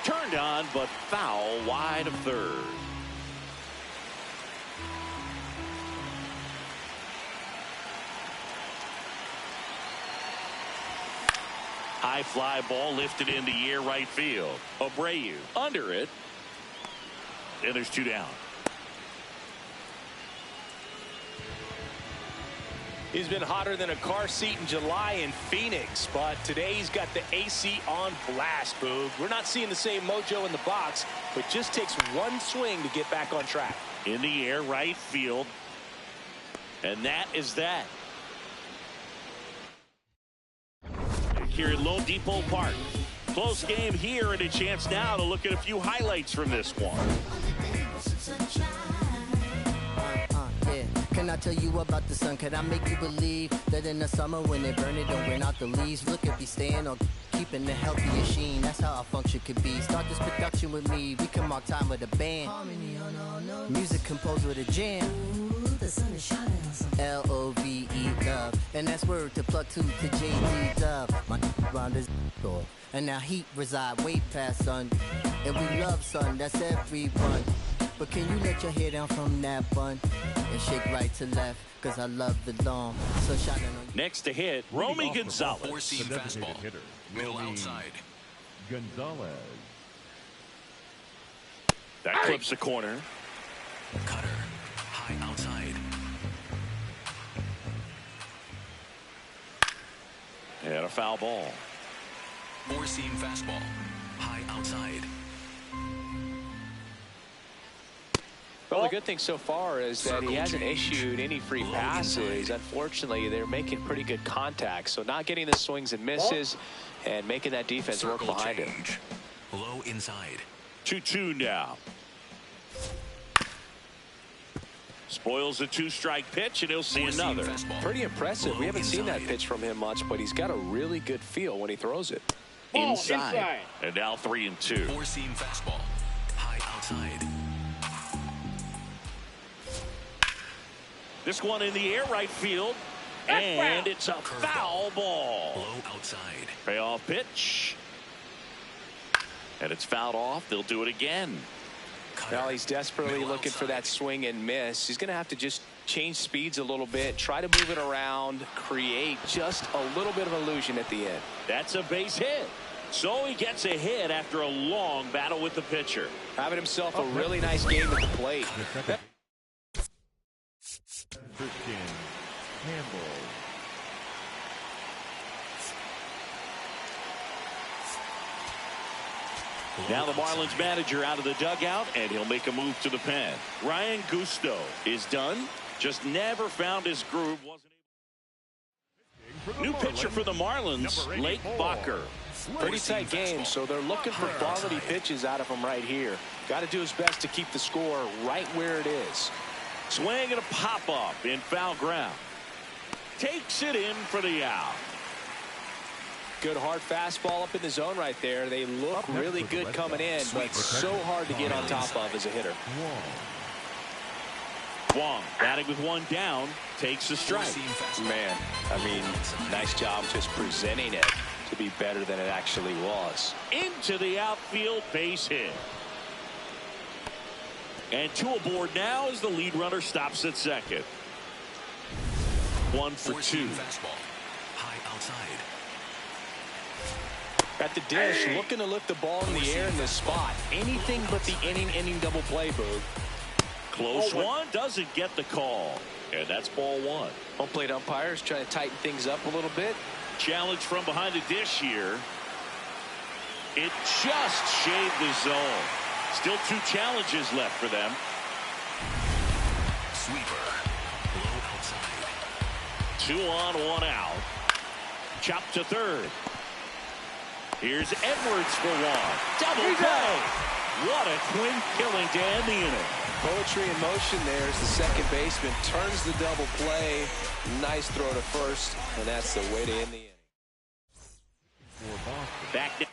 Turned on, but foul wide of third. High fly ball lifted in the air right field. Abreu under it. And there's two down. He's been hotter than a car seat in July in Phoenix, but today he's got the AC on blast, Boog. We're not seeing the same mojo in the box, but just takes one swing to get back on track. In the air right field. And that is that. Here at Lone Depot Park. Close game here, and a chance now to look at a few highlights from this one. Yeah. Can I tell you about the sun? Can I make you believe that in the summer when they burn it, don't burn out the leaves? Look at me staying on keeping the healthy machine. That's how our function could be. Start this production with me. We can mark time with a band. Music composed with a jam. The sun is shining on something. L-O-V-E, love. And that's word to plug to J-D, dub. My round is door. And now heat reside way past sun. And we love sun, that's everyone. But can you let your hair down from that bun and shake right to left? Cause I love the long sunshine on you. Next to hit, Romy Gonzalez. Four-seam fastball. Hitter, Middle outside. Gonzalez. That clips the corner. Cutter. High outside. And a foul ball. Four-seam fastball. High outside. Well, the good thing so far is that he hasn't issued any free passes. Unfortunately, they're making pretty good contact. So not getting the swings and misses and making that defense work behind him. Low inside. 2-2 now. Spoils the two-strike pitch, and he'll see another. Pretty impressive. We haven't seen that pitch from him much, but he's got a really good feel when he throws it. Inside. And now 3-2. Four-seam fastball. High outside. This one in the air right field. And it's a foul ball. Low outside. Payoff pitch. And it's fouled off. They'll do it again. Well, he's desperately looking for that swing and miss. He's going to have to just change speeds a little bit, try to move it around, create just a little bit of illusion at the end. That's a base hit. So he gets a hit after a long battle with the pitcher. Having himself a really nice game at the plate. Christian Campbell. Now the Marlins manager out of the dugout, and he'll make a move to the pen. Ryan Gusto is done. Just never found his groove. New pitcher for the Marlins, Lake Bacher. Pretty tight game, so they're looking for quality pitches out of him right here. Got to do his best to keep the score right where it is. Swing and a pop-up in foul ground. Takes it in for the out. Good hard fastball up in the zone right there. They look really good coming in, but so hard to get on top of as a hitter. Wong batting with one down, takes the strike. Man, I mean, nice job just presenting it to be better than it actually was. Into the outfield, base hit. And two aboard now as the lead runner stops at second. 1 for 2. High outside. At the dish, looking to lift the ball in the air in this spot. Anything but the inning double play, Boog. Close one, doesn't get the call. And that's ball one. Home plate umpires trying to tighten things up a little bit. Challenge from behind the dish here. It just shaved the zone. Still 2 challenges left for them. Sweeper. Low outside. 2 on, 1 out. Chop to third. Here's Edwards for one. Double play. What a quick killing to end the inning. Poetry in motion there as the second baseman turns the double play. Nice throw to first, and that's the way to end the inning. Back down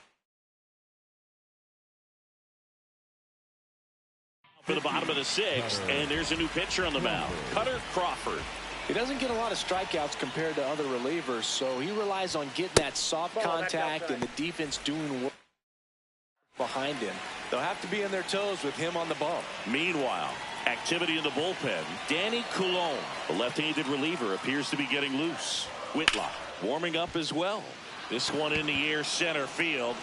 for the bottom of the 6th, and there's a new pitcher on the mound, Cutter Crawford. He doesn't get a lot of strikeouts compared to other relievers, so he relies on getting that soft contact and the defense doing work behind. behind him. They'll have to be on their toes with him on the bump. Meanwhile, activity in the bullpen. Danny Coulombe, the left-handed reliever, appears to be getting loose. Whitlock warming up as well. This one in the air, center field,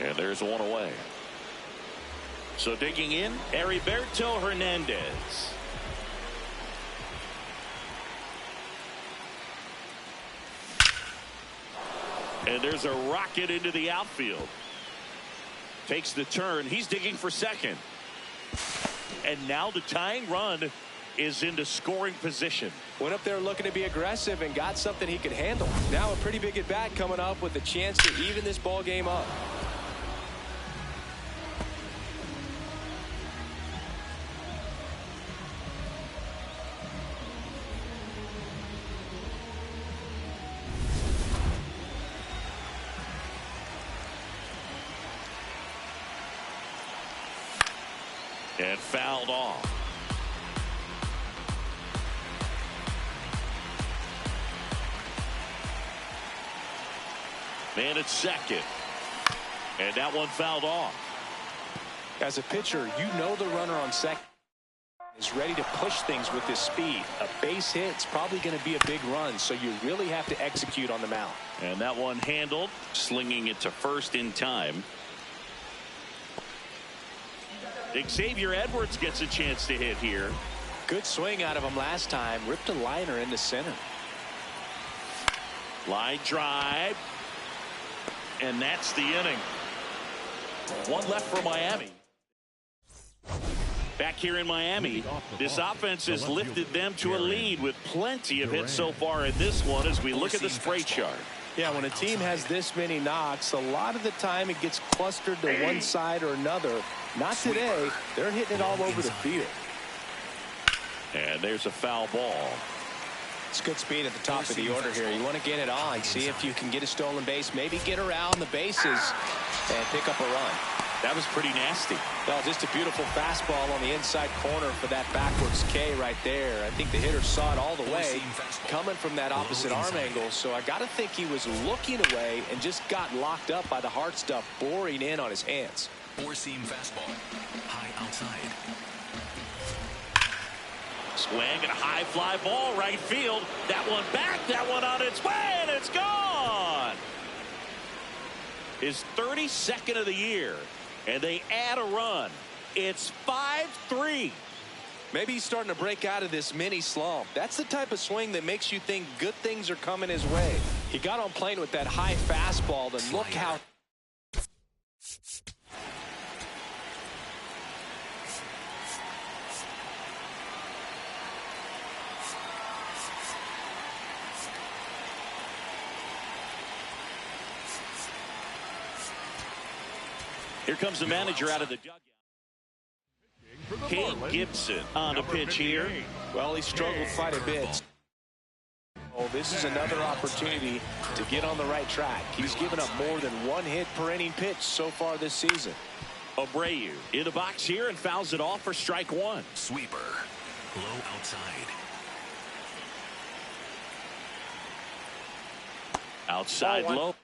and there's one away. So digging in, Heriberto Hernandez. And there's a rocket into the outfield. Takes the turn. He's digging for second. And now the tying run is into scoring position. Went up there looking to be aggressive and got something he could handle. Now a pretty big at bat coming up with a chance to even this ball game up. And fouled off. Man at second. And that one fouled off. As a pitcher, you know the runner on second is ready to push things with his speed. A base hit's probably going to be a big run, so you really have to execute on the mound. And that one handled, slinging it to first in time. Xavier Edwards gets a chance to hit here. Good swing out of him last time. Ripped a liner into center. Line drive. And that's the inning. One left for Miami. Back here in Miami, this offense has lifted them to a lead with plenty of hits so far in this one as we look at the spray chart. Yeah, when a team has this many knocks, a lot of the time it gets clustered to one side or another. Not today. They're hitting it all over the field. And there's a foul ball. It's good speed at the top of the order here. You want to get it on, see if you can get a stolen base, maybe get around the bases and pick up a run. That was pretty nasty. Well, just a beautiful fastball on the inside corner for that backwards K right there. I think the hitter saw it all the way coming from that opposite arm angle. So I got to think he was looking away and just got locked up by the hard stuff boring in on his hands. Four-seam fastball. High outside. Swing and a high fly ball right field. That one back, that one on its way, and it's gone. His 32nd of the year, and they add a run. It's 5-3. Maybe he's starting to break out of this mini slump. That's the type of swing that makes you think good things are coming his way. He got on plane with that high fastball, and look how... Here comes the manager out of the dugout. Cade Gibson on the pitch here. Well, he struggled quite a bit. Oh, this is another opportunity to get on the right track. He's given up more than one hit per inning pitch so far this season. Abreu in the box here and fouls it off for strike one. Sweeper. Low outside. Outside low.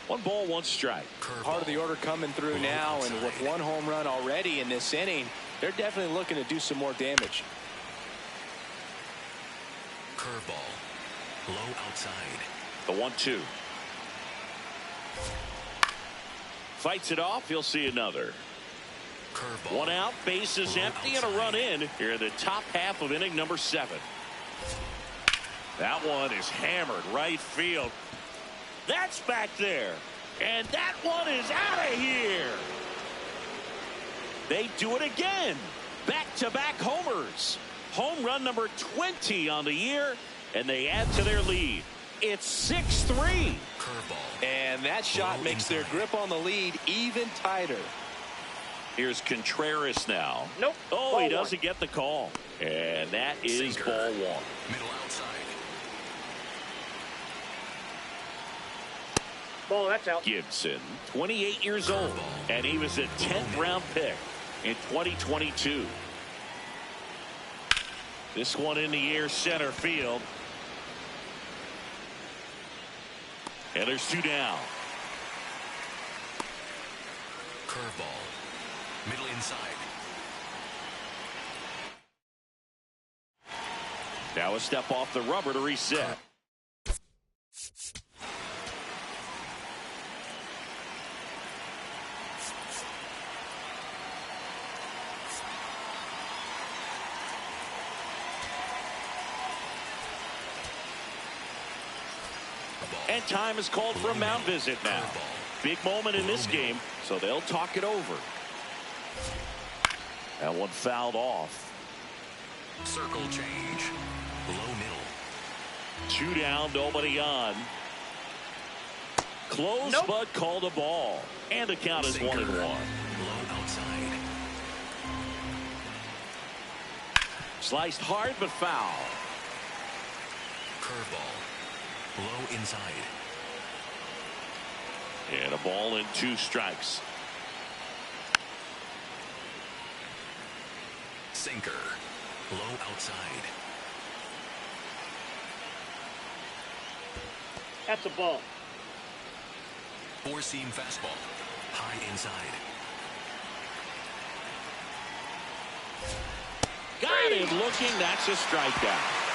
One ball, one strike. Part of the order coming through now, and with one home run already in this inning, they're definitely looking to do some more damage. Curveball. Low outside. The 1-2. Fights it off. He'll see another. Curveball. One out, base is empty, and a run in here in the top half of inning number 7. That one is hammered right field. That's back there. And that one is out of here. They do it again. Back-to-back homers. Home run number 20 on the year, and they add to their lead. It's 6-3. Curveball. And that shot makes their grip on the lead even tighter. Here's Contreras now. Nope. Oh, he doesn't get the call. And that is ball one. Middle outside. Ball, that's out. Gibson, 28 years old, and he was a 10th round pick in 2022. This one in the air, center field. And there's 2 down. Curveball. Middle inside. Now a step off the rubber to reset. And time is called for a mound visit now. Big moment in this game, so they'll talk it over. That one fouled off. Circle change. Low middle. 2 down, nobody on. Close, Nope. but called a ball. And the count is 1-1. Low outside. Sliced hard, but foul. Curveball. Low inside. And a ball and 2 strikes. Sinker. Low outside. That's a ball. Four-seam fastball. High inside. Got it looking. That's a strikeout.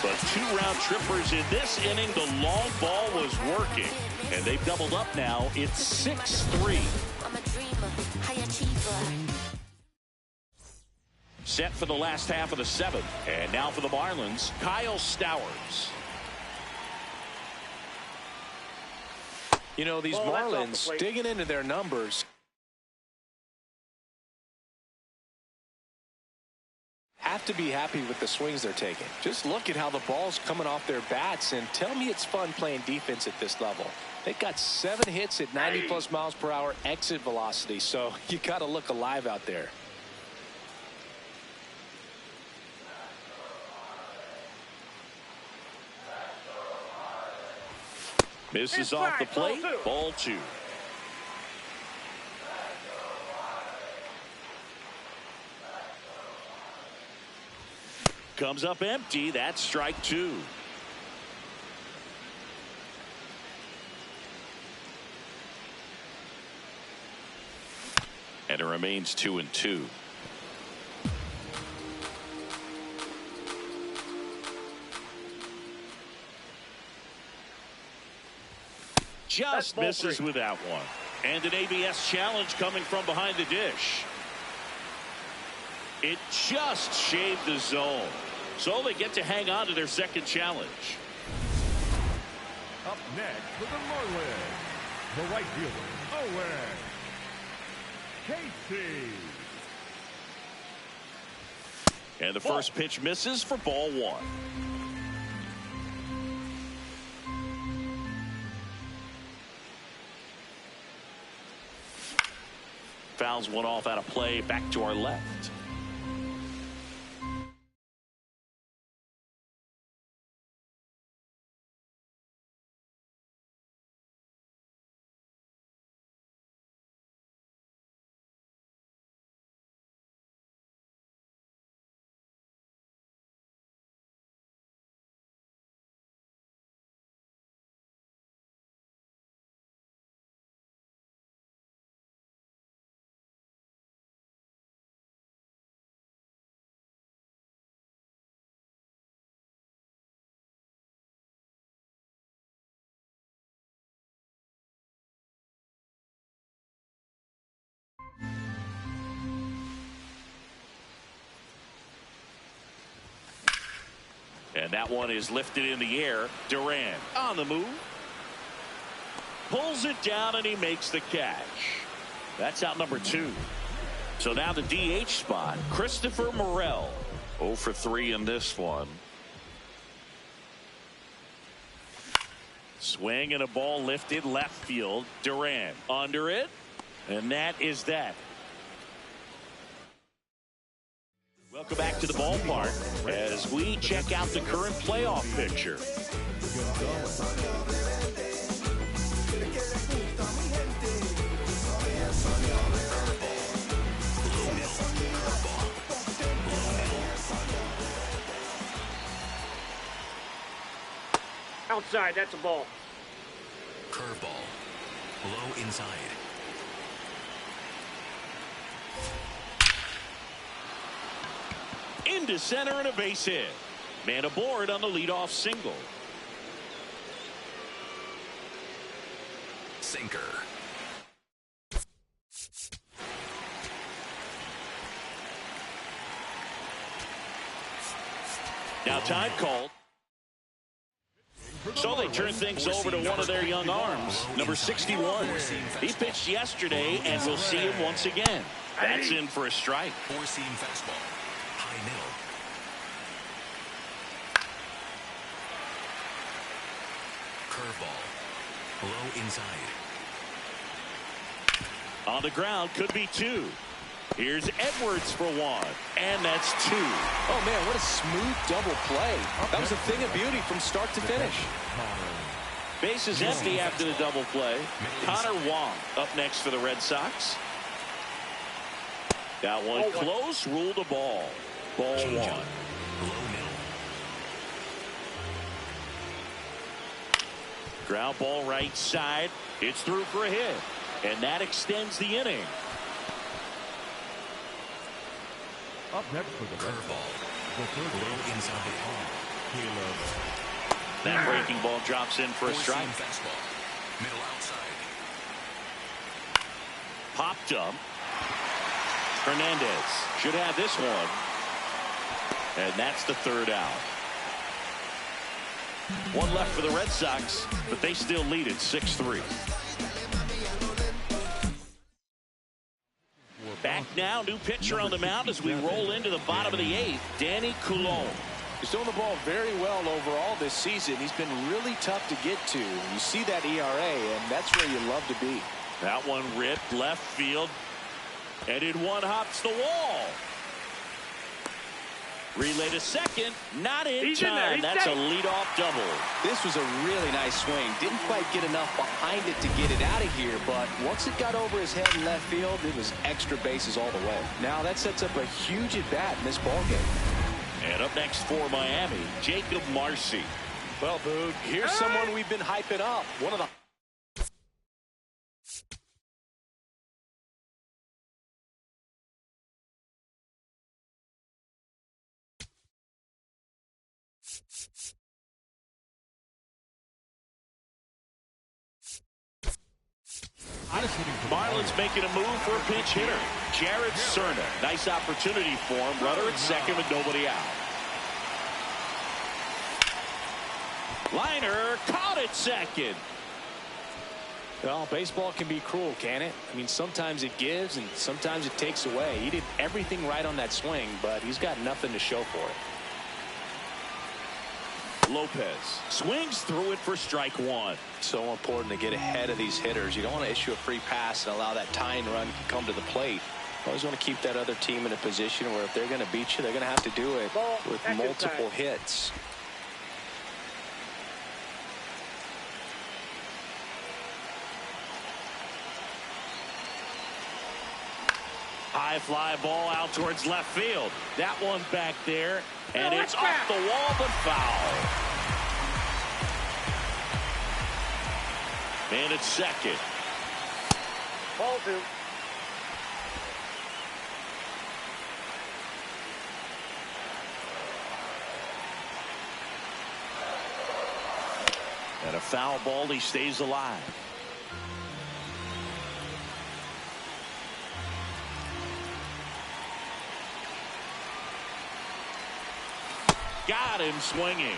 But 2 round trippers in this inning. The long ball was working. And they've doubled up now. It's 6-3. I'm a dreamer, high achiever. Set for the last half of the 7th. And now for the Marlins, Kyle Stowers. You know, these Ball, that's off the Marlins plate. digging into their numbers. Have to be happy with the swings they're taking. Just look at how the ball's coming off their bats, and tell me it's fun playing defense at this level. They've got 7 hits at 90+ miles per hour exit velocity, so you got to look alive out there. Misses off the plate. Ball 2. Comes up empty. That's strike 2. And it remains 2-2. Just ball misses 3. with that one. And an ABS challenge coming from behind the dish. It just shaved the zone. So they get to hang on to their second challenge. Up next for the Marlins, the right fielder, Owen Casey. And the first pitch misses for ball 1. Fouls one off out of play, back to our left. And that one is lifted in the air. Duran on the move. Pulls it down and he makes the catch. That's out number 2. So now the DH spot, Christopher Morel. 0 for 3 in this one. Swing and a ball lifted left field. Duran under it. And that is that. Welcome back to the ballpark as we check out the current playoff picture. Outside, that's a ball. Curveball. Low inside. Into center and a base hit. Man aboard on the leadoff single. Sinker. Now time called. So they turn things over to one of their young arms, number 61. He pitched yesterday, and we'll see him once again. That's in for a strike. Four-seam fastball. High middle. Curveball. Low inside. On the ground, could be two. Here's Edwards for one, and that's two. Oh, man, what a smooth double play. That was a thing of beauty from start to finish. Base is empty after the double play. Connor Wong up next for the Red Sox. That one close, ruled a ball. Ball one. Low middle. Ground ball right side. It's through for a hit, and that extends the inning. Up next for the Curveball. Low inside. That breaking ball drops in for a strike. Four-seam fastball. Middle outside. Popped up. Hernandez should have this one. And that's the third out. One left for the Red Sox, but they still lead it 6-3. Back now, new pitcher on the mound as we roll into the bottom of the eighth, Danny Coulombe. He's doing the ball very well overall this season. He's been really tough to get to. You see that ERA, and that's where you love to be. That one ripped left field, and in one hops the wall. Relay to second, not in time. That's a leadoff double. This was a really nice swing. Didn't quite get enough behind it to get it out of here, but once it got over his head in left field, it was extra bases all the way. Now that sets up a huge at-bat in this ballgame. And up next for Miami, Jacob Marcy. Well, Boog, here's someone we've been hyping up. One of the Marlins making a move for a pinch hitter. Jared Cerna. Nice opportunity for him. Runner at second with nobody out. Liner caught at second. Well, baseball can be cruel, can it? I mean, sometimes it gives and sometimes it takes away. He did everything right on that swing, but he's got nothing to show for it. Lopez swings through it for strike one. So important to get ahead of these hitters. You don't want to issue a free pass and allow that tying run to come to the plate. You always want to keep that other team in a position where if they're going to beat you, they're going to have to do it with multiple hits. High fly ball out towards left field. That one back there, and it's off the wall but foul. And it's second. Ball two. And a foul ball, he stays alive. Got him swinging.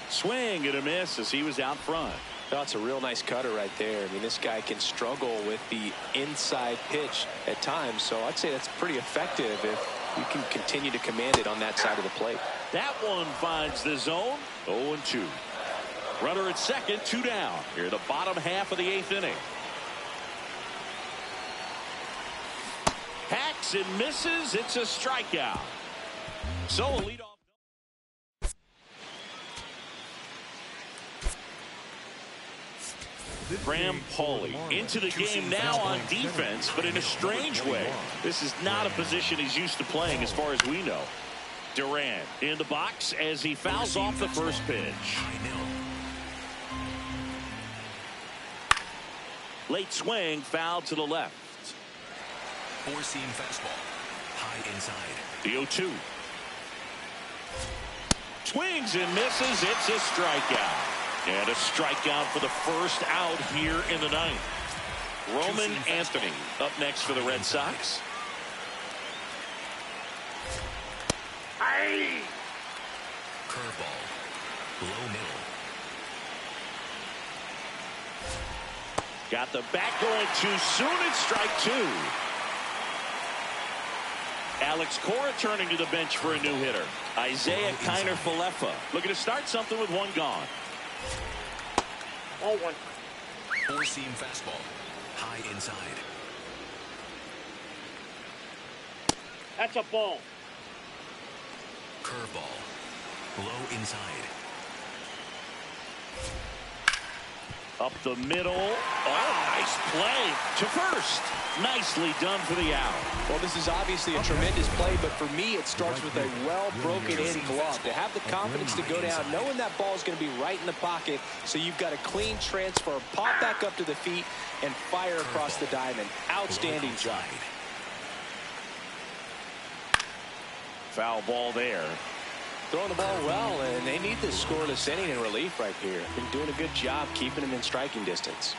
Swing and a miss as he was out front. That's a real nice cutter right there. I mean, this guy can struggle with the inside pitch at times, so I'd say that's pretty effective if you can continue to command it on that side of the plate. That one finds the zone. 0-2. Runner at second, 2 down. Here the bottom half of the 8th inning. Hacks and misses. It's a strikeout. So a leadoff. Graham Pauly into the game now on defense, but in a strange way. This is not a position he's used to playing as far as we know. Durant in the box as he fouls off the first pitch. Late swing, foul to the left. Four-seam fastball. High inside. The 0-2. Swings and misses. It's a strikeout. And a strikeout for the first out here in the 9th. Roman Anthony up next for the Red Sox. Curveball. Low middle. Got the bat going too soon. It's strike 2. Alex Cora turning to the bench for a new hitter. Isaiah Kiner-Falefa looking to start something with 1 gone. 0-1. Four-seam fastball. High inside. That's a ball. Curveball. Low inside. Up the middle. Oh, nice play to first. Nicely done for the out. Well, this is obviously a tremendous play, but for me, it starts with a well-broken-in glove. To have the confidence to go down, knowing that ball is going to be right in the pocket, so you've got a clean transfer, pop back up to the feet, and fire across the diamond. Outstanding job. Foul ball there. Throwing the ball well, and they need this scoreless inning in relief right here. Been doing a good job keeping him in striking distance.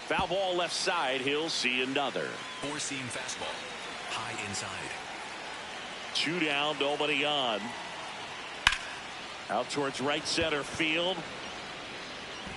Foul ball left side. He'll see another. Four-seam fastball. High inside. 2 down, nobody on. Out towards right center field.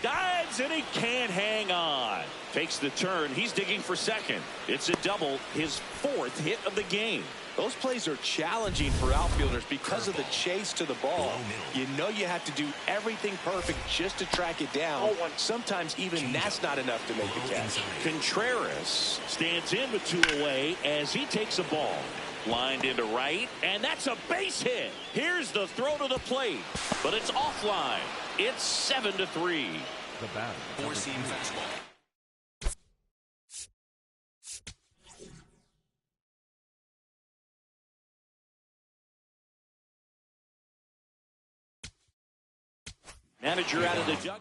Dives and he can't hang on. Takes the turn. He's digging for second. It's a double, his 4th hit of the game. Those plays are challenging for outfielders because of the chase to the ball. You know you have to do everything perfect just to track it down. Sometimes even that's not enough to make the catch. Contreras stands in with 2 away as he takes a ball. Lined into right, and that's a base hit. Here's the throw to the plate, but it's offline. It's 7-3. The batter. Four-seam fastball. Manager out of the dugout.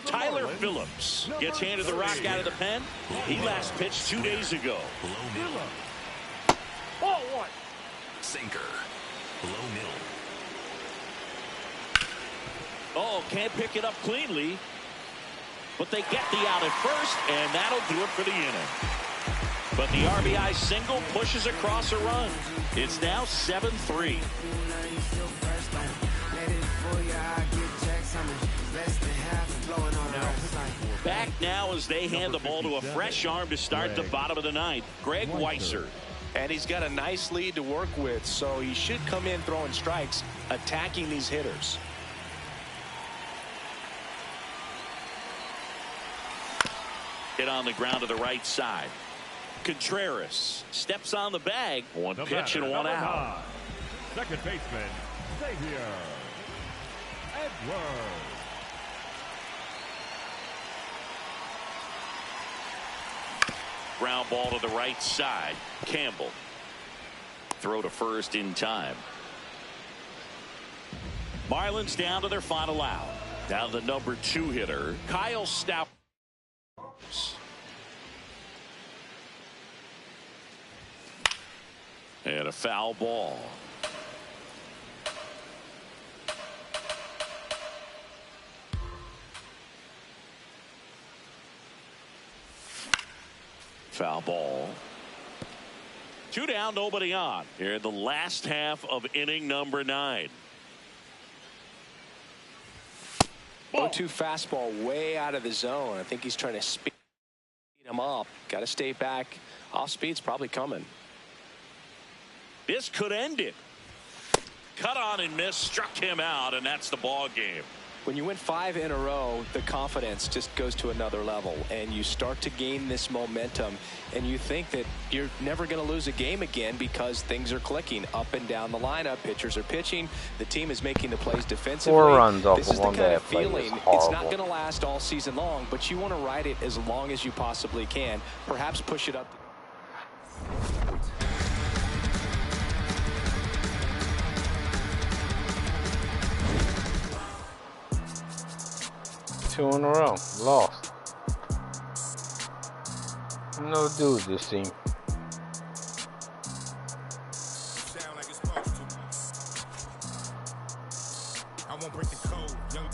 Tyler Phillips gets handed the rock out of the pen. He last pitched 2 days ago. Low middle. Ball 1. Sinker. Low middle. Oh, can't pick it up cleanly. But they get the out at first, and that'll do it for the inning. But the RBI single pushes across a run. It's now 7-3. Back now as they hand the ball to a fresh arm to start the bottom of the 9th. Greg Weisser. And he's got a nice lead to work with, so he should come in throwing strikes, attacking these hitters. Hit on the ground to the right side. Contreras steps on the bag. 1 pitch and 1 out. Second baseman, Xavier Edwards. Ground ball to the right side. Campbell. Throw to first in time. Marlins down to their final out. Now the number 2 hitter, Kyle Stout. And a foul ball. Foul ball. 2 down, nobody on. Here in the last half of inning number 9. 0-2 fastball way out of the zone. I think he's trying to speed him up. Got to stay back. Off speed's probably coming. This could end it. cut on and missed, struck him out, and that's the ball game. When you win 5 in a row, the confidence just goes to another level, and you start to gain this momentum, and you think that you're never going to lose a game again because things are clicking up and down the lineup. Pitchers are pitching. The team is making the plays defensively. 4 runs off this of is the one kind bad of play feeling. is It's not horrible. going to last all season long, but you want to ride it as long as you possibly can. Perhaps push it up. 2 in a row. Lost. No dudes this team. Sound like it's supposed to. I won't break the code. Young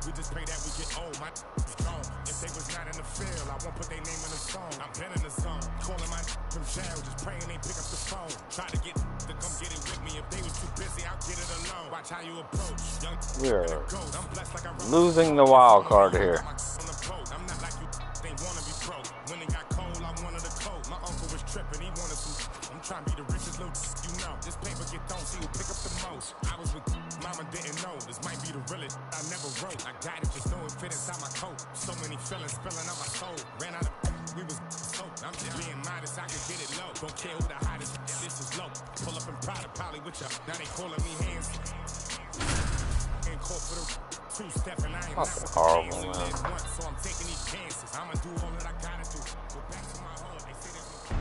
we just pray that we get old. My strong. If they was not in the field, I won't put their name in the song. I've been in the zone. Calling my from jail, just praying they pick up the phone. Try to get to come get it with me. If they was too busy, I'll get it alone. Watch how you approach. Young We're I'm blessed like I losing the wild card here. I'm not like you, they wanna be broke. When it got cold, I wanted a coat. My uncle was tripping, he wanted some. I'm trying to be the richest little you know. This paper get thrown, see who pick up the most. I was with mama, didn't know. This might be the realest I never wrote. I got it, just know it fit inside my coat. So many feelings spilling out my soul. Ran out of we was soaked. I'm just being modest, I could get it low. Don't care who the hottest, this is low. Pull up in Prada, probably with ya. Now they calling me hands. Ain't called for the two-step and I ain't Fucking horrible, man. once, so I'm taking these chances. I'ma do all that I gotta do. Go back to my hood. They say there's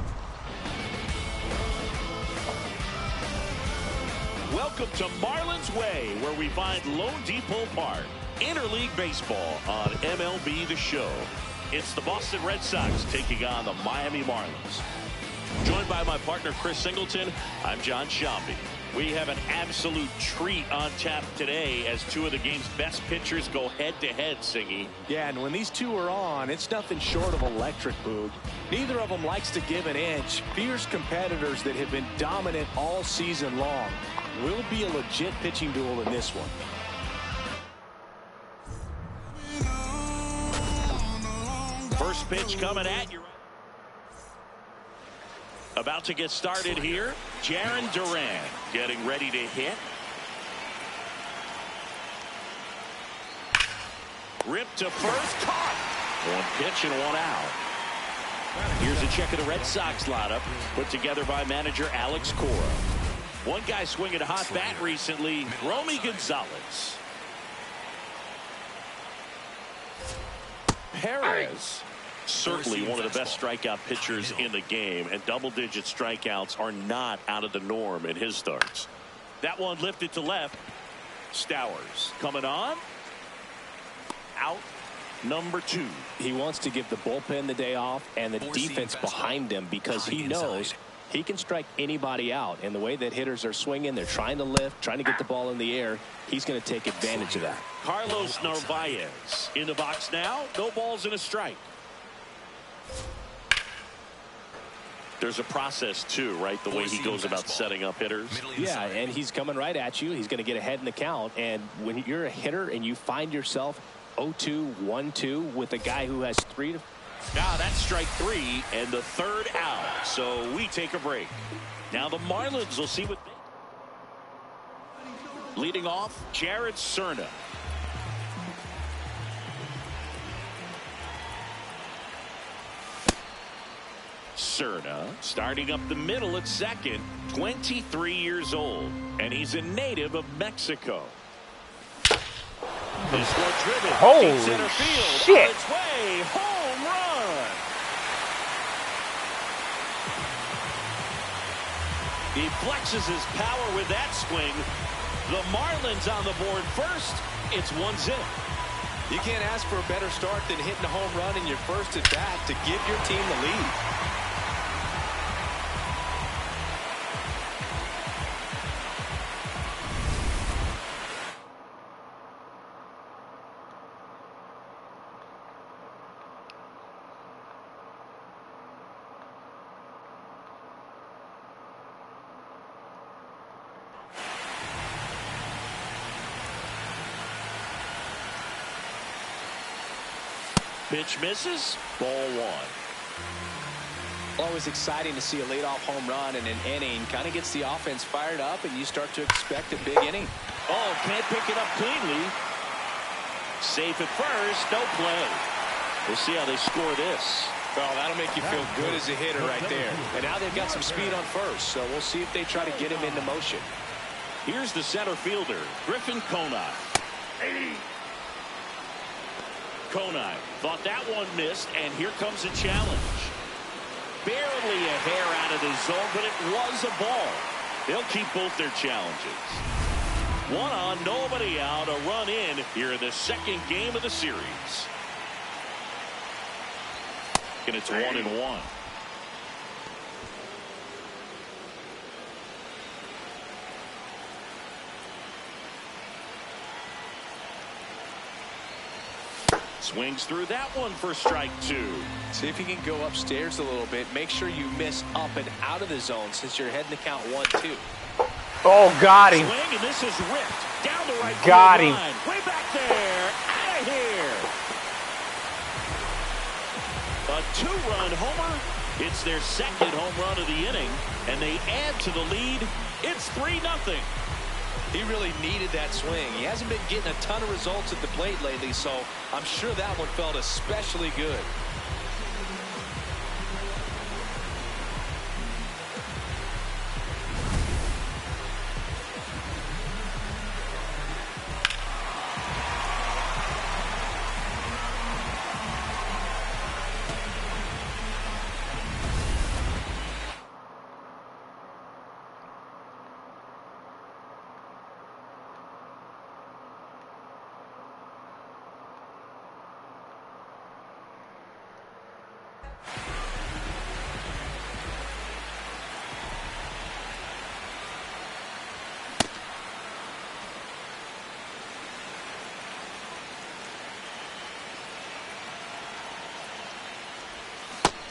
Welcome to Marlins Way, where we find Lone Depot Park. Interleague baseball on MLB The Show. It's the Boston Red Sox taking on the Miami Marlins. Joined by my partner Chris Singleton, I'm John Shambi. We have an absolute treat on tap today as 2 of the game's best pitchers go head-to-head, Singy. Yeah, and when these 2 are on, it's nothing short of electric, Boog. Neither of them likes to give an inch. Fierce competitors that have been dominant all season long. Will be a legit pitching duel in this one. First pitch coming at you. About to get started here. Jarren Duran getting ready to hit. Ripped to first, caught. 1 pitch and 1 out. Here's a check of the Red Sox lineup put together by manager Alex Cora. One guy swinging a hot bat recently, Romy Gonzalez. Perez, certainly one of the best strikeout pitchers in the game, and double-digit strikeouts are not out of the norm in his starts. That one lifted to left. Stowers coming on. Out number 2. He wants to give the bullpen the day off and the defense behind him because he knows he can strike anybody out. And the way that hitters are swinging, they're trying to lift, trying to get the ball in the air. He's going to take advantage of that. Carlos Narvaez in the box now. No balls and a strike. There's a process too, right? The way he goes about setting up hitters. Yeah, and he's coming right at you. He's going to get ahead in the count. And when you're a hitter and you find yourself 0-2, 1-2 with a guy who has 3 to... Now that's strike 3 and the 3rd out. So we take a break. Now the Marlins will see what leading off, Jared Cerna. Cerna starting up the middle at second, 23 years old, and he's a native of Mexico. This one driven. Holy center field, shit. on its way, home run. He flexes his power with that swing. The Marlins on the board first. It's 1-0. You can't ask for a better start than hitting a home run in your first at bat to give your team the lead. Pitch misses. Ball 1. Always exciting to see a leadoff home run in an inning. Kind of gets the offense fired up, and you start to expect a big inning. Oh, can't pick it up cleanly. Safe at first, no play. We'll see how they score this. Well, that'll make you feel good as a hitter right there. And now they've got some speed on first, so we'll see if they try to get him into motion. Here's the center fielder, Griffin Conine. Conine thought that one missed, and here comes a challenge. Barely a hair out of the zone, but it was a ball. They'll keep both their challenges. 1 on, nobody out, a run in here in the second game of the series. And it's 1-1. Swings through that one for strike 2. See if you can go upstairs a little bit. Make sure you miss up and out of the zone since you're heading to count 1-2. Oh, got him. Swing, and this is ripped down the right Got field him. line. Way back there. Out of here. A 2-run homer. It's their second home run of the inning, and they add to the lead. It's 3-0. He really needed that swing. He hasn't been getting a ton of results at the plate lately, so I'm sure that one felt especially good.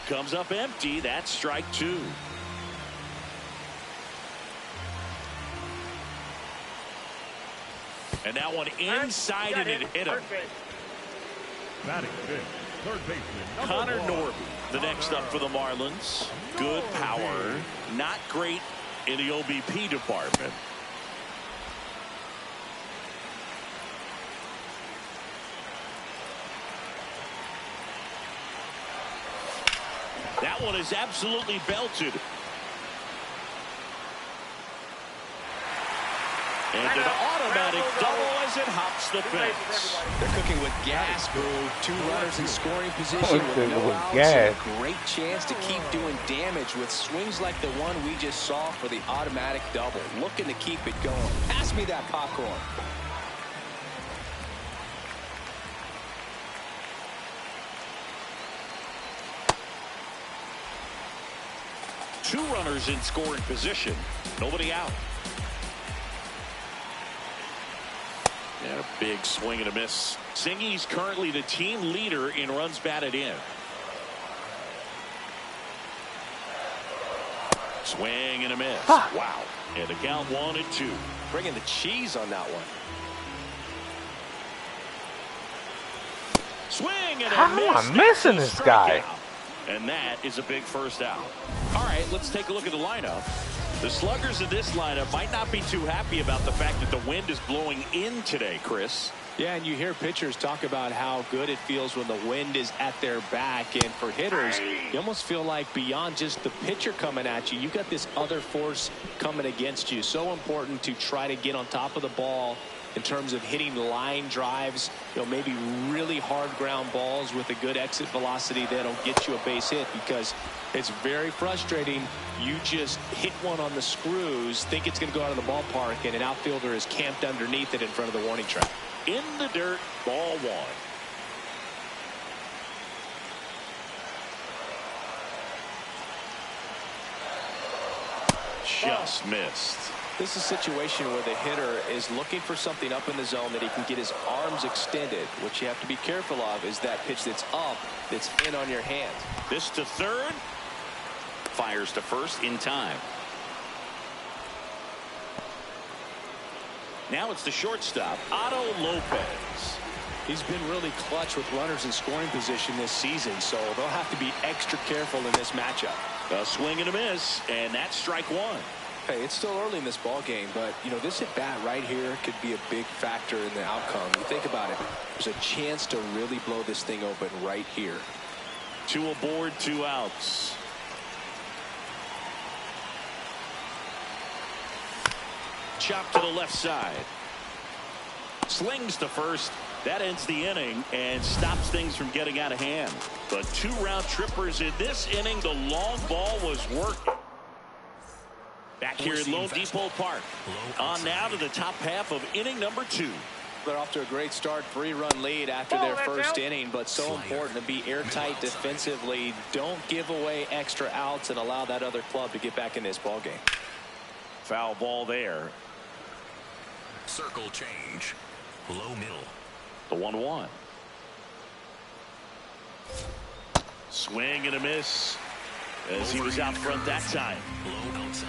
Comes up empty. That's strike 2. And that one inside, and it hit him. Batting fifth, third baseman Connor Norby, the next up for the Marlins. Good power, not great in the OBP department. That one is absolutely belted. And an automatic double as it hops the fence. They're cooking with gas, Boo. 2 runners in scoring position with no outs. gas. And a great chance to keep doing damage with swings like the one we just saw for the automatic double. Looking to keep it going. Pass me that popcorn. Two runners in scoring position. Nobody out. And a big swing and a miss. Singy's currently the team leader in runs batted in. Swing and a miss. Wow. And the count 1-2. Bringing the cheese on that one. Swing and a How miss. am I missing this guy? And that is a big first out. All right, let's take a look at the lineup. The sluggers in this lineup might not be too happy about the fact that the wind is blowing in today, Chris. Yeah, and you hear pitchers talk about how good it feels when the wind is at their back. And for hitters, you almost feel like beyond just the pitcher coming at you, you've got this other force coming against you. So important to try to get on top of the ball in terms of hitting line drives, maybe really hard ground balls with a good exit velocity that'll get you a base hit, because it's very frustrating. You just hit one on the screws, think it's going to go out of the ballpark, and an outfielder is camped underneath it in front of the warning track. In the dirt, ball 1. Just missed. This is a situation where the hitter is looking for something up in the zone that he can get his arms extended. What you have to be careful of is that pitch that's up, that's in on your hands. This to third. Fires to first in time. Now it's the shortstop, Otto Lopez. He's been really clutch with runners in scoring position this season, so they'll have to be extra careful in this matchup. A swing and a miss, and that's strike one. Hey, it's still early in this ball game, but you know, this at bat right here could be a big factor in the outcome. You think about it, there's a chance to really blow this thing open right here. 2 aboard, 2 outs. Chop to the left side. Slings to first. That ends the inning and stops things from getting out of hand. But 2 round trippers in this inning. The long ball was working. Back here at Lone Depot Park. On now to the top half of inning number 2. They're off to a great start, 3-run lead after their first inning, but so important to be airtight defensively. Don't give away extra outs and allow that other club to get back in this ball game. Foul ball there. Circle change. Low middle. The 1-1. Swing and a miss as he was out front that time. Low outside.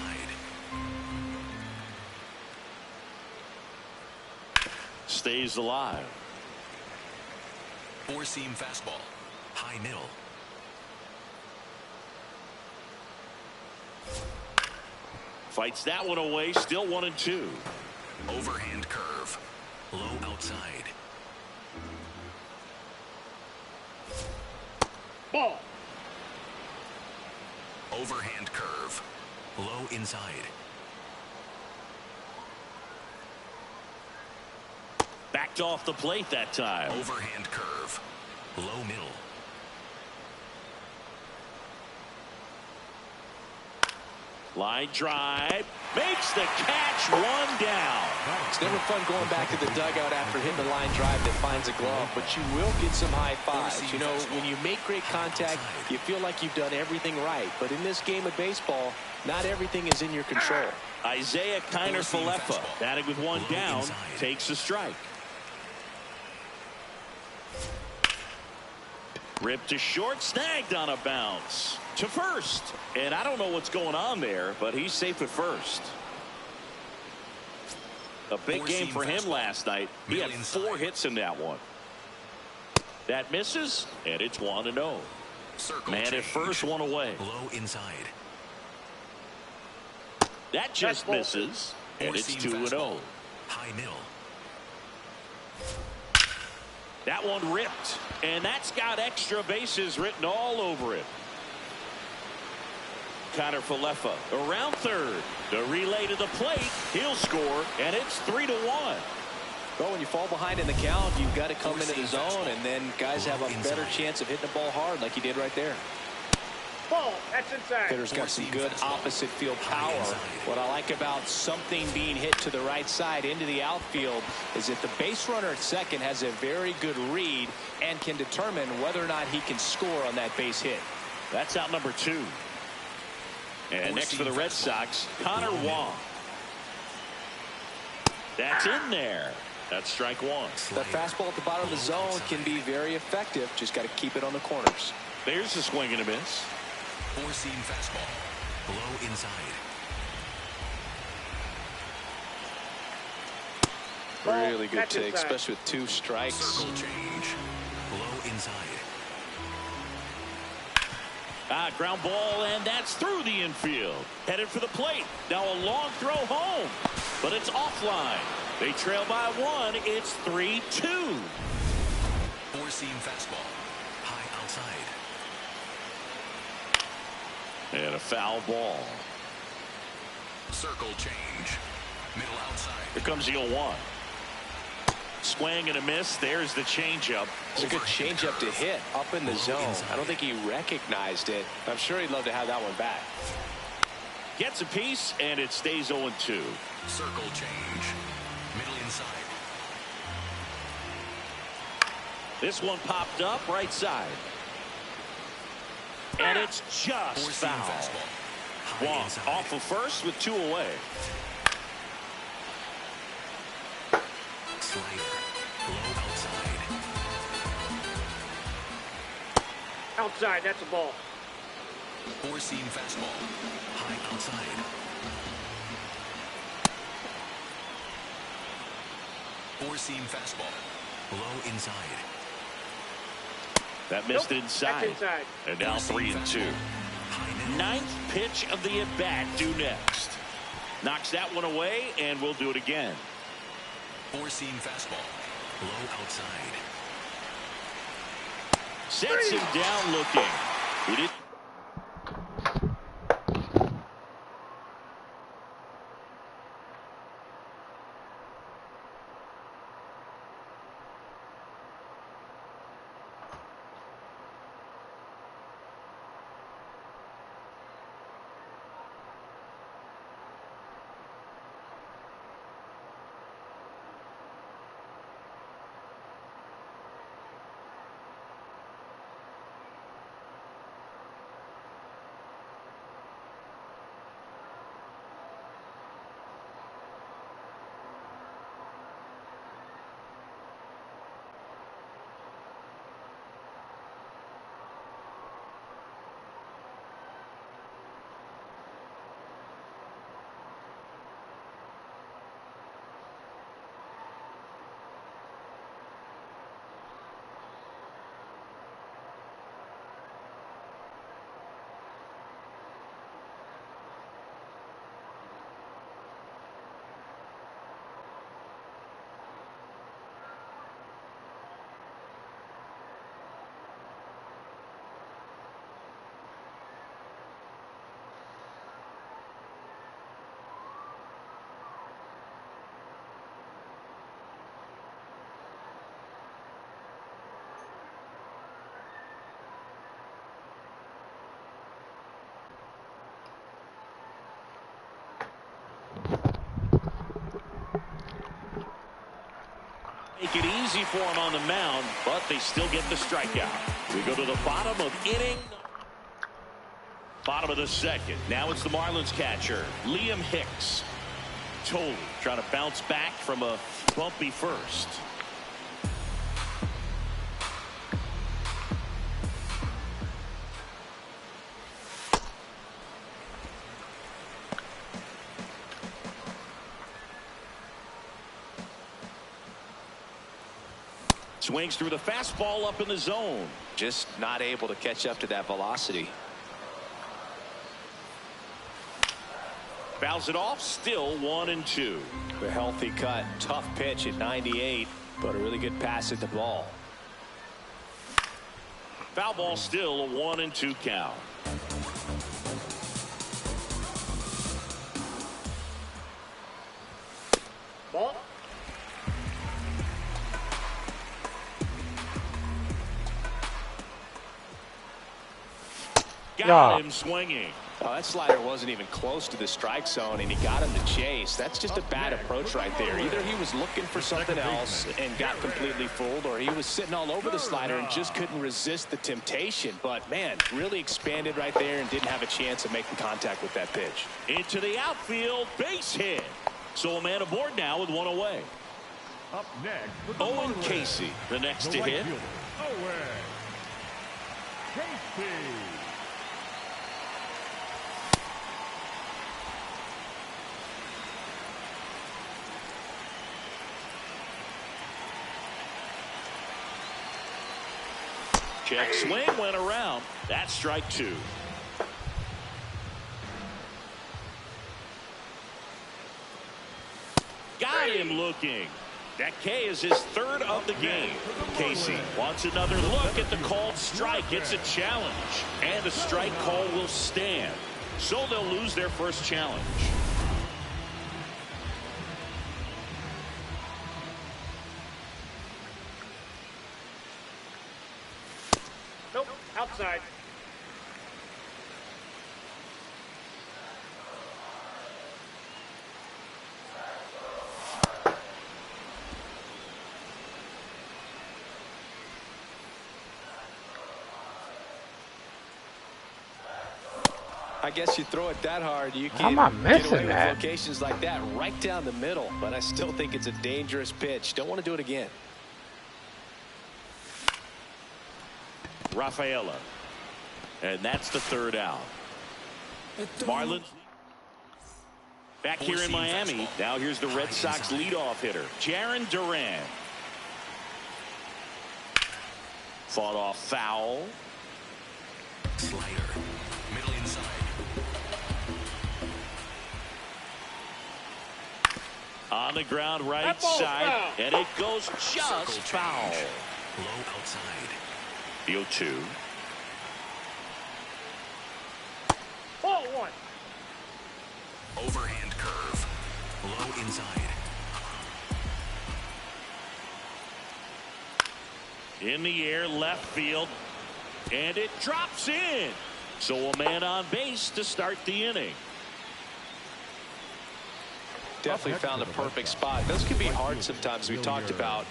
Stays alive. 4-seam fastball. High middle. Fights that one away. Still 1-2. Overhand curve. Low outside. Ball. Overhand curve. Low inside. Backed off the plate that time. Overhand curve. Low middle. Line drive. Makes the catch. 1 down. It's never fun going back to the dugout after hitting a line drive that finds a glove, but you will get some high fives. You know, when you make great contact, you feel like you've done everything right. But in this game of baseball, not everything is in your control. Isaiah Kiner-Falefa, batting with 1 down, takes a strike. Ripped to short, snagged on a bounce to first. And I don't know what's going on there, but he's safe at first. A big game for him last night. He had 4 hits in that one. That misses, and it's 1-0. Man at first, 1 away. Low inside. That just misses, and it's 2-0. High middle. That one ripped, and that's got extra bases written all over it. Kiner-Falefa around third. The relay to the plate. He'll score, and it's 3-1. Well, when you fall behind in the count, you've got to come into the zone, and then guys have a better chance of hitting the ball hard like he did right there. Ball. That's inside. Hitter's got some good opposite field power. What I like about something being hit to the right side into the outfield is that the base runner at second has a very good read and can determine whether or not he can score on that base hit. That's out number 2. And next for the Red Sox, Connor Wong. That's in there. That's strike 1. That fastball at the bottom of the zone can be very effective. Just got to keep it on the corners. There's a swing and a miss. 4-seam fastball. Low inside. Really good take, especially with 2 strikes. Circle change. Low inside. Ground ball, and that's through the infield. Headed for the plate. Now a long throw home, but it's offline. They trail by 1. It's 3-2. 4-seam fastball. High outside. And a foul ball. Circle change. Middle outside. Here comes the 0-1. Swing and a miss. There's the changeup. It's a good changeup to hit up in the zone. I don't think he recognized it. I'm sure he'd love to have that one back. Gets a piece, and it stays 0-2. Circle change. Middle inside. This one popped up right side. And it's just foul. Wong off of first with 2 away. Slider. Low outside. Outside. That's a ball. 4-seam fastball. High outside. 4-seam fastball. Low inside. That missed inside. That's inside. And now 3-2. ninth pitch of the at-bat due next. Knocks that one away, and we'll do it again. Four-seam fastball. Low outside. Sets him down looking. He did. Make it easy for him on the mound, but they still get the strikeout. We go to the bottom of inning. Bottom of the second. Now it's the Marlins catcher, Liam Hicks. Tolley trying to bounce back from a bumpy first. Swings through the fastball up in the zone. Just not able to catch up to that velocity. Fouls it off, still 1-2. A healthy cut, tough pitch at 98, but a really good pass at the ball. Foul ball, still a 1-2 count. Ball. Got him swinging. Oh, that slider wasn't even close to the strike zone, and he got him to chase. That's just a bad approach right there. Either he was looking for something else and got completely fooled, or he was sitting all over the slider and just couldn't resist the temptation. But, man, really expanded right there and didn't have a chance of making contact with that pitch. Into the outfield, base hit. So a man aboard now with one away. Up next, Owen Casey, the next to hit. Owen Casey. Check swing went around. That's strike two. Got him looking. That K is his third of the game. Casey wants another look at the called strike. It's a challenge. And the strike call will stand. So they'll lose their first challenge. Nope, outside. I guess you throw it that hard, you How can am I get missing away that? with locations like that right down the middle. But I still think it's a dangerous pitch. Don't want to do it again. Rafaela. And that's the third out. Marlins back here in Miami. Now here's the Red Sox leadoff hitter, Jarren Duran. Fought off foul. Slider. Middle inside. On the ground, right That ball's side, foul. and it goes just Circle foul. change. Low outside. The 0-2. Ball one. Overhand curve. Low inside. In the air, left field, and it drops in. So a man on base to start the inning. Definitely found the perfect spot. Those can be hard sometimes. We talked about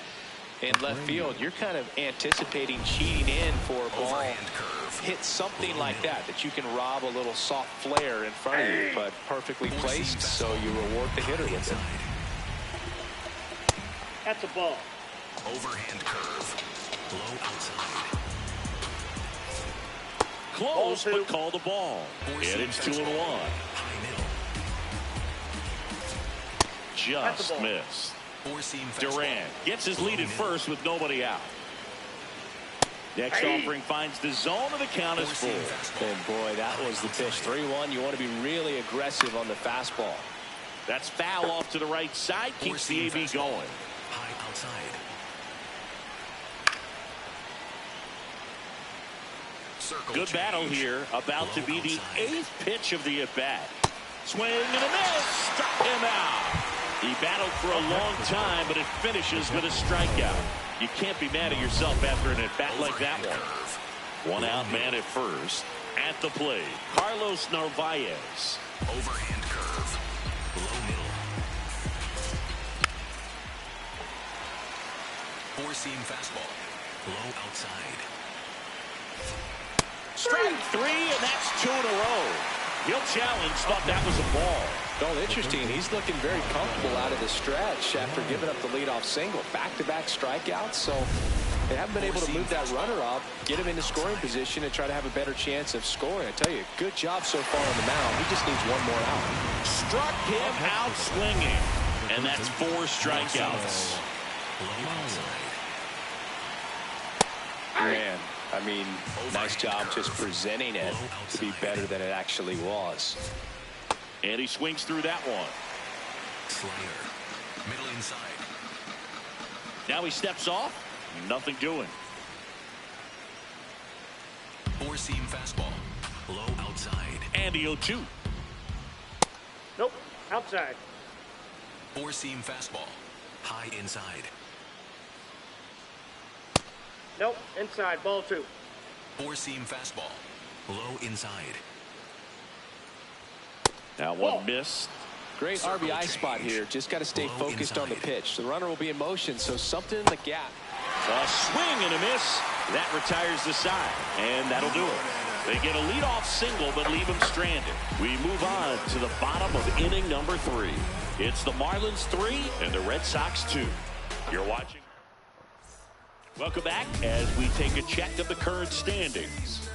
in left field. You're kind of anticipating cheating in for a ball. Overhand curve. Hit something like that you can rob a little soft flare in front of you, but perfectly placed, so you reward the hitter with it. That's a ball. Overhand curve. Low outside. Close, Ball two. but call the ball. And it's 2-1. High middle. That's Just a ball. missed. Four-seam fastball. Durant gets his lead at first with nobody out. Next offering finds the zone, and the count is full. And boy, that was the pitch. 3-1. You want to be really aggressive on the fastball. That's foul off to the right side. Keeps the AB going. High outside. Circle Good battle change. here. About to Low be the outside. 8th pitch of the at-bat. Swing and a miss. Struck him out. He battled for a long time, but it finishes with a strikeout. You can't be mad at yourself after an at-bat like that one. One out man at first. At the plate, Carlos Narvaez. Overhand curve. Low middle. Four-seam fastball. Low outside. Strike 3, and that's 2 in a row. He'll challenge. Thought that was a ball. Oh, interesting. He's looking very comfortable out of the stretch after giving up the leadoff single. Back-to-back strikeouts, so they haven't been able to move that runner up, get him into scoring position, and try to have a better chance of scoring. I tell you, good job so far on the mound. He just needs one more out. Struck him out swinging, and that's 4 strikeouts. Low outside. Man, I mean, nice job just presenting it to be better than it actually was. And he swings through that one. Slider. Middle inside. Now he steps off. Nothing doing. Four-seam fastball. Low outside. And the 0-2. Nope. Outside. Four-seam fastball. High inside. Nope. Inside. Ball two. Four-seam fastball. Low inside. Now one miss. Great Circle RBI change. spot here. Just got to stay Low focused on the inside. pitch. The runner will be in motion, so something in the gap. A swing and a miss. That retires the side, and that'll do it. They get a leadoff single, but leave him stranded. We move on to the bottom of inning number 3. It's the Marlins 3 and the Red Sox 2. You're watching. Welcome back as we take a check of the current standings.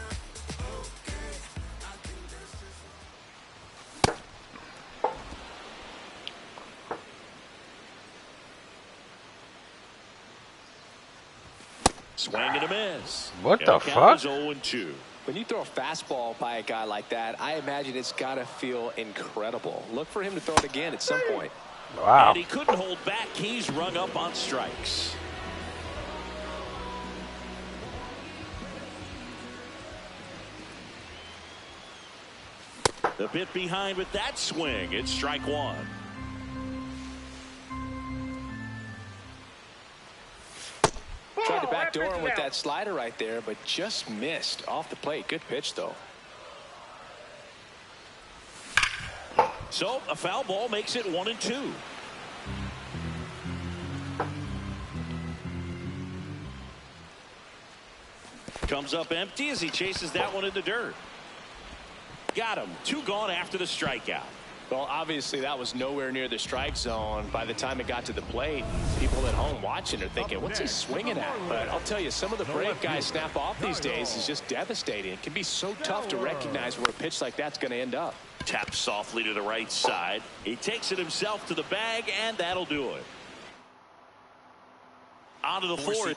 Swing and a miss. What And the count fuck? is 0-2. When you throw a fastball by a guy like that, I imagine it's got to feel incredible. Look for him to throw it again at some point. Wow. And he couldn't hold back. He's rung up on strikes. A bit behind with that swing. It's strike 1. Tried to Ball, backdoor that him pitch with is out. that slider right there, but just missed off the plate. Good pitch, though. So a foul ball makes it 1-2. Comes up empty as he chases that one in the dirt. Got him. 2 gone after the strikeout. Well, obviously, that was nowhere near the strike zone. By the time it got to the plate, people at home watching are thinking, what's he swinging at? But I'll tell you, some of the brave guys snap off these days is just devastating. It can be so tough to recognize where a pitch like that's going to end up. Taps softly to the right side. He takes it himself to the bag, and that'll do it. On to the 4th.